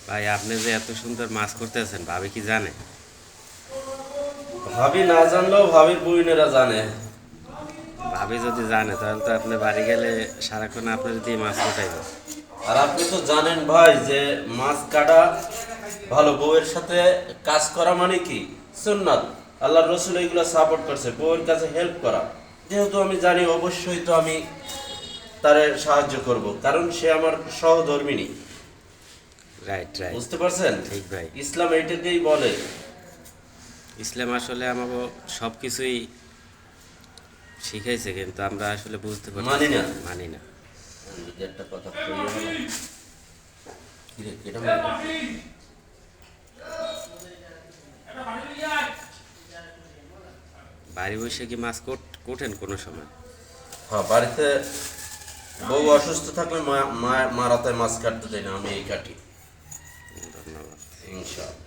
ভাই আপনি যে এত সুন্দর মাছ করতেছেন ভাবি কি জানে? ভাবি না জানলেও ভাবির বুইনেরা জানে। ভাবি যদি জানে তাহলে তো আপনি বাড়ি গেলে সারাক্ষণ আপনার দিয়ে মাছ কোটাইবে। আর আপনি তো জানেন ভাই যে মাছ কাটা ভালো, বউয়ের সাথে কাজ করা মানে কি সুন্নাত। আল্লাহর রসুল এইগুলো সাপোর্ট করছে, বউয়ের কাছে হেল্প করা। যেহেতু আমি জানি অবশ্যই তো আমি তারে সাহায্য করব, কারণ সে আমার সহধর্মিণী। Right right. বুঝতে পারছেন? ঠিক ভাই। ইসলাম এইটাকেই বলে। ইসলাম আসলে আমাকে সব কিছুই শিখাইছে, কিন্তু আমরা আসলে বুঝতে মানি পারতেছি না। না, মানি না। আমি যদি একটা কথা কইয়া বলি, কিরে, কেটা মারলো? বাড়ি বসে কি মাছ কোটেন কোনো সময়? হ্যাঁ, বাড়িতে বউ অসুস্থ থাকলে মারাতে মাছ কাটতে দেয় না, আমি এই কাটি। ধন্যবাদ। ইনশাআল্লাহ।